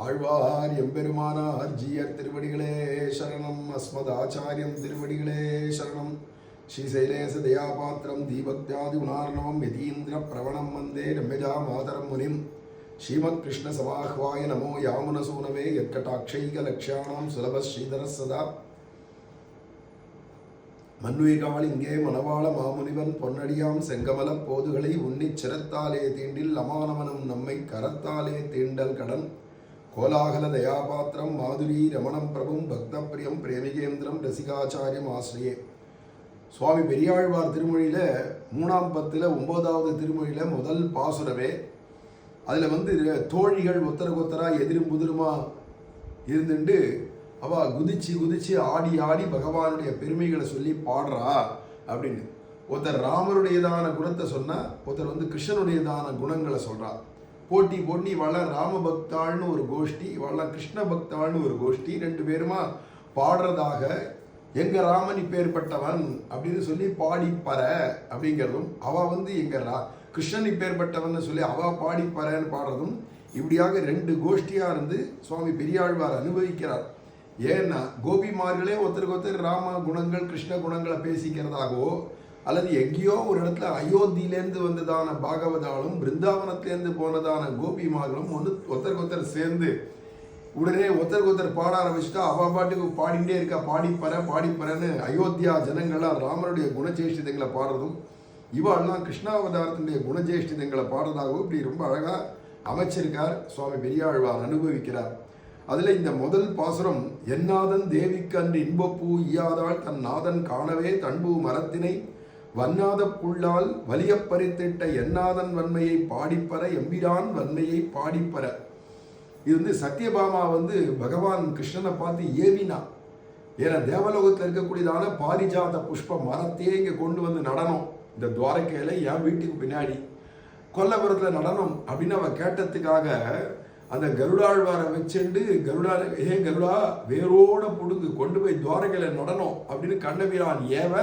ஆழ்வார் எம்பெருமானார் ஜீயர் திருவடிகளே சரணம். அஸ்மத் ஆச்சாரியம் திருவடிகளே சரணம். ஸ்ரீசைலேச தயாபாத்திரம் தீபக்தியாதி குணார்ணவம் யதீந்திர பிரவணம் வந்தே ரம்யஜா மாதரம் முனிம். ஸ்ரீமத் கிருஷ்ண சமாஹ்வாய நமோ யாமுனசூனவே யற்கடாட்சைக லக்ஷ்யாணாம் சுலப ஸ்ரீதர சதா. மன்வேகாளிங்கே மணவாள மாமுனிவன் பொன்னடியாம் செங்கமல போதுகளை உன்னிச் சிரத்தாலே தீண்டில் அமானவனும் நம்மை கரத்தாலே தீண்டல் கடன். கோலாகல தயாபாத்திரம் மாதுரி ரமணம் பிரபும் பக்தப்பிரியம் பிரேமிகேந்திரம் ரசிகாச்சாரியம் ஆசிரியே. சுவாமி பெரியாழ்வார் திருமொழியில் 3ஆம் பத்தில் 9வது திருமொழியில் முதல் பாசுரமே. அதில் தோழிகள் ஒத்தரா எதிரும் புதிருமா இருந்துட்டு அவள் குதிச்சு குதிச்சு ஆடி ஆடி பகவானுடைய பெருமைகளை சொல்லி பாடுறா அப்படின்னு. ஒருத்தர் ராமருடையதான குணத்தை சொன்னால் ஒருத்தர் கிருஷ்ணனுடையதான குணங்களை சொல்கிறார். போட்டி போட்டி வள ராம பக்தாள்னு ஒரு கோஷ்டி, வள கிருஷ்ண பக்தாள்னு ஒரு கோஷ்டி. 2 பேருமா பாடுறதாக எங்க ராமன் இப்பேற்பட்டவன் அப்படின்னு சொல்லி பாடிப்பற அப்படிங்கிறதும், அவ எங்க கிருஷ்ணன் இப்பேற்பட்டவன் சொல்லி அவ பாடிப்பறன்னு பாடுறதும், இப்படியாக 2 கோஷ்டியா இருந்து சுவாமி பெரியாழ்வார் அனுபவிக்கிறார். ஏன்னா கோபிமார்களே ஒருத்தருக்கு ஒருத்தர் ராம குணங்கள் கிருஷ்ண குணங்களை பேசிக்கிறதாகவோ, அல்லது எங்கேயோ ஒரு இடத்துல அயோத்தியிலேருந்து வந்ததான பாகவதாலும் பிருந்தாவனத்திலேருந்து போனதான கோபிமார்களும் ஒருத்தருக்கு ஒருத்தர் சேர்ந்து உடனே ஒருத்தருக்கு ஒருத்தர் பாட ஆரம்பிச்சுட்டா அவ பாட்டுக்கு பாடிண்டே இருக்கா. பாடிப்பறன்னு அயோத்தியா ஜனங்கள்லாம் ராமருடைய குணஜேஷ்டிதங்களை பாடுறதும், இவாள்லாம் கிருஷ்ணாவதாரத்தினுடைய குணஜேஷ்டிதங்களை பாடுறதாகவும் இப்படி ரொம்ப அழகாக அமைச்சிருக்கார் சுவாமி பெரியாழ்வார், அனுபவிக்கிறார். அதில் இந்த முதல் பாசுரம், என்னாதன் தேவிக்கு அன்று இன்பப்பூ ஈயாதாள் தன் நாதன் காணவே தன்பூ மரத்தினை வண்ணாத புள்ளால் வலிய பறித்திட்ட என்னாதன் வன்மையை பாடிப்பற எம்பிரான் வன்மையை பாடிப்பற. இது சத்யபாமா பகவான் கிருஷ்ணனை பார்த்து ஏவினா. ஏன்னா தேவலோகத்தில் இருக்கக்கூடியதான பாரிஜாத புஷ்ப மரத்தையே இங்கே கொண்டு நடனம், இந்த துவாரகையில் என் வீட்டுக்கு பின்னாடி கொல்லபுரத்தில் நடனம் அப்படின்னு அவ கேட்டதுக்காக அந்த கருடாழ்வாரை வச்சுண்டு கருடா வேரோட புடுங்கு கொண்டு போய் துவாரகையில் நடனம் அப்படின்னு கண்ணபிரான் ஏவ,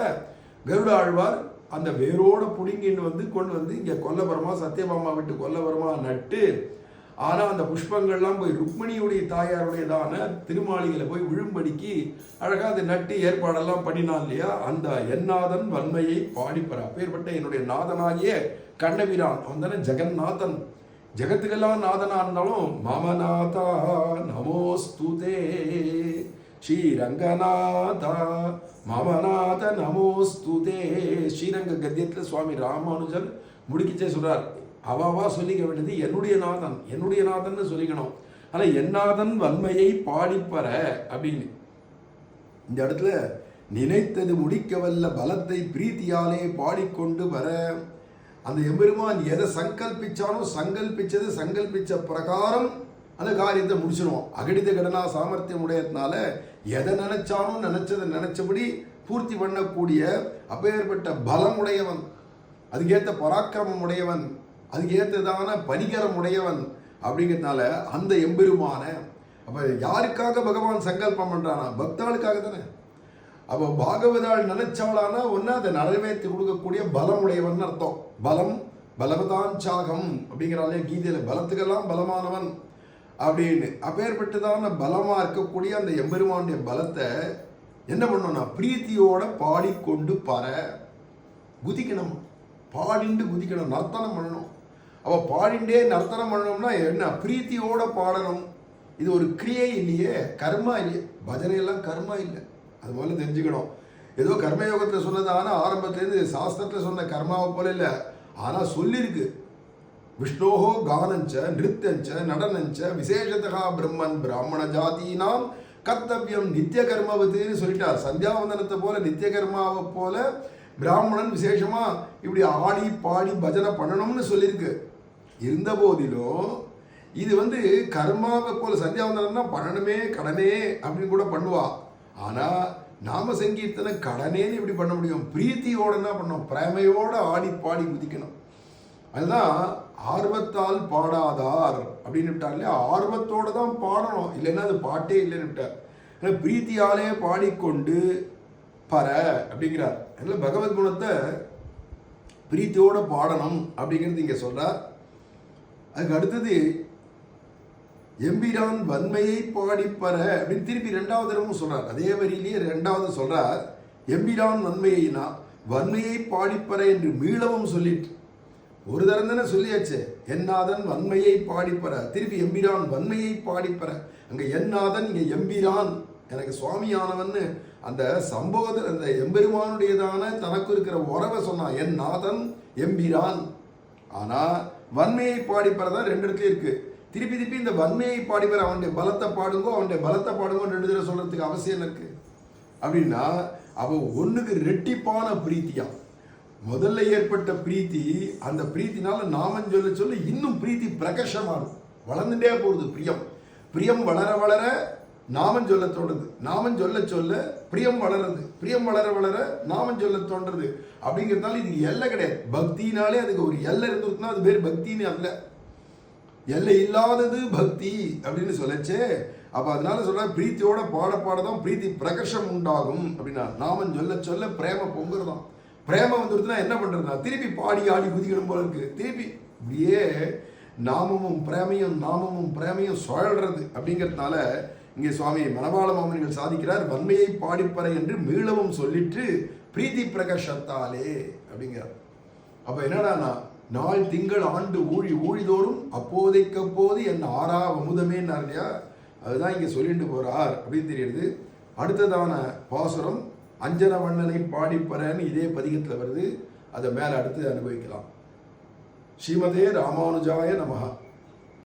கருடாழ்வார் அந்த வேரோட புடுங்கின்னு கொண்டு இங்கே கொல்லபுரமா சத்யபாமா விட்டு கொல்லபுரமா நட்டு. ஆனால் அந்த புஷ்பங்கள்லாம் போய் ருக்மிணியுடைய தாயாருடையதான திருமாளிகளை போய் விழும்படிக்கு அழகாக அதை நட்டு ஏற்பாடெல்லாம் பண்ணினான் இல்லையா. அந்த என்னாதன் வன்மையை பாடிப்பறா. அப்பேற்பட்ட என்னுடைய நாதனாகிய கண்ணபிரான் அவன் தானே ஜெகநாதன், ஜெகத்துக்கெல்லாம் நாதனா இருந்தாலும் மமநாதா நமோஸ்துதே ஸ்ரீரங்கநாதா மமநாத நமோஸ்துதே. ஸ்ரீரங்க கத்தியத்தில் சுவாமி ராமானுஜர் முடிக்கிச்சே சொல்றார், அவாவா சொல்லிக்க வேண்டியது என்னுடைய நாதன் சொல்லிக்கணும். ஆனால் என்னாதன் வன்மையை பாடிப்பற அப்படின்னு இந்த இடத்துல நினைத்தது முடிக்கவல்ல பலத்தை பிரீத்தியாலே பாடிக்கொண்டு வர. அந்த எம்பெருமான் எதை சங்கல்பிச்ச பிரகாரம் அந்த காரியத்தை முடிச்சிருவோம். அகடித கடனா சாமர்த்தியம் உடையதுனால எதை நினைச்சாலும் நினைச்சபடி பூர்த்தி பண்ணக்கூடிய அப்பேற்பட்ட பலம் உடையவன், அதுக்கேற்ற பராக்கிரமம் உடையவன், அதுக்கேற்றதான பரிகரம் உடையவன் அப்படிங்கிறதுனால அந்த எம்பெருமான அப்ப யாருக்காக பகவான் சங்கல்பம் பண்றானா? பக்தாளுக்காக தானே. அப்போ பாகவதாள் நினைச்சாளானா ஒன்னா அதை நிறைவேற்றி கொடுக்கக்கூடிய பலம் உடையவன் அர்த்தம். பலம் பலவதான் சாகம் அப்படிங்கிறாலே கீதையில, பலத்துக்கெல்லாம் பலமானவன் அப்படின்னு. அப்பேற்பட்டதான பலமா இருக்கக்கூடிய அந்த எம்பெருமானுடைய பலத்தை என்ன பண்ணணும்னா பிரீத்தியோட பாடிக்கொண்டு குதிக்கணும், பாடிண்டு குதிக்கணும், நர்த்தனம் பண்ணணும். அவ பாடிண்டே நர்த்தனம் பண்ணணும்னா என்ன? பிரீத்தியோட பாடணும். இது ஒரு கிரியை இல்லையே, கர்மா இல்லையே. பஜனையெல்லாம் கர்மா இல்லை, அது முதல்ல தெரிஞ்சுக்கணும். ஏதோ கர்மயோகத்தில் சொன்னதான ஆரம்பத்திலேருந்து சாஸ்திரத்தில் சொன்ன கர்மாவை போல இல்லை. ஆனால் சொல்லியிருக்கு, விஷ்ணோஹோ கானஞ்ச நிருத்தஞ்ச நடனஞ்ச விசேஷதா பிரம்மன் பிராமண ஜாதினாம் கர்த்தவியம் நித்திய கர்மவதுன்னு சொல்லிட்டார். சந்தியாவந்தனத்தை போல நித்திய கர்மாவை போல பிராமணன் விசேஷமா இப்படி ஆடி பாடி பஜனை பண்ணணும்னு சொல்லியிருக்கு. இருந்த போதிலும் இது கர்மாவை போல சந்தியாவந்தனம்னா பண்ணணுமே கடனே அப்படின்னு கூட பண்ணுவா. ஆனால் நாம சங்கீர்த்தனை கடனேன்னு எப்படி பண்ண முடியும்? பிரீத்தியோட என்ன பண்ணணும்? பிரேமையோட ஆடி பாடி குதிக்கணும். அதுதான் ஆர்வத்தால் பாடாதார் அப்படின்னு விட்டார் இல்லையா. ஆர்வத்தோடு தான் பாடணும், இல்லைன்னா அது பாட்டே இல்லைன்னு விட்டார். பிரீத்தியாலே பாடிக்கொண்டு பர அப்படிங்கிறார். அதில் பகவத் குணத்தை பிரீத்தியோட பாடணும் அப்படிங்கிறது இங்கே சொல்றார். அதுக்கு அடுத்தது எம்பிரான் வன்மையை பாடிப்பற அப்படின்னு திருப்பி ரெண்டாவது தடவை சொல்றார். அதே வரியிலேயே ரெண்டாவது சொல்றார், எம்பிரான் வன்மையினா வன்மையை பாடிப்பற என்று மீளவும் சொல்லிட்டு, ஒரு தரம் தானே சொல்லியாச்சு, என்னாதன் வன்மையை பாடிப்பற, திருப்பி எம்பிரான் வன்மையை பாடிப்பற. அங்க என்னாதன், இங்க எம்பிரான், எனக்கு சுவாமியானவன் அந்த சம்போத அந்த எம்பெருமானுடையதான தனக்கு இருக்கிற உறவை சொன்னான், என் நாதன் எம்பிரான். ஆனா வன்மையை பாடிப்பறதான் ரெண்டு இடத்துல இருக்கு. திருப்பி திருப்பி இந்த வன்மையை பாடிப்பற, அவனுடைய பலத்தை பாடுங்கோ, அவனுடைய பலத்தை பாடுங்கோ ரெண்டு தடவை சொல்றதுக்கு அவசியம் இருக்கு. அப்படின்னா அவ ஒண்ணுக்கு ரெட்டிப்பான பிரீத்தியா. முதல்ல ஏற்பட்ட பிரீத்தி, அந்த பிரீத்தினால நாமம் சொல்ல சொல்ல இன்னும் பிரீத்தி பிரகர்ஷமாகும், வளர்ந்துட்டே போகுது. பிரியம் பிரியம் வளர வளர நாமம் சொல்ல தோன்றது, நாமம் சொல்ல சொல்ல பிரியம் வளருது, பிரியம் வளர வளர நாமம் சொல்ல தோன்றது. அப்படிங்கிறதுனால இது எல்லை கிடையாது. பக்தினாலே அதுக்கு ஒரு எல்லை இருந்துருக்குன்னா அது பேர் பக்தின்னு அல்ல, எல்லை இல்லாதது பக்தி அப்படின்னு சொல்லச்சே. அப்ப அதனால சொல்ற பிரீத்தியோட பாட பாடதான் பிரீத்தி பிரகர்ஷம் உண்டாகும் அப்படின்னா, நாமம் சொல்ல சொல்ல பிரேம பொங்குறதான். பிரேமம் வந்துருச்சுன்னா என்ன பண்றதுனா திருப்பி பாடி ஆடி குதிக்கணும் போல இருக்கு. திருப்பி இப்படியே நாமமும் பிரேமையும் சுழல்றது. அப்படிங்கிறதுனால இங்கே சுவாமி மணவாள மாமுனிகள் சாதிக்கிறார், வன்மையை பாடிப்பற என்று மீளவும் சொல்லிட்டு பிரீத்தி பிரகர்ஷத்தாலே அப்படிங்கிறார். அப்ப என்னடானா, நாள் திங்கள் ஆண்டு ஊழி ஊழிதோறும் அப்போதைக்கப்போது என் ஆறா அமுதமேன்னார் இல்லையா, அதுதான் இங்க சொல்லிட்டு போறார் அப்படின்னு தெரியுது. அடுத்ததான பாசுரம் அஞ்சன வண்ணனை பாடிப்பறன்னு இதே பதிகத்தில் வருது. அதை மேல அடுத்து அனுபவிக்கலாம். ஸ்ரீமதே ராமானுஜாய நமஹ.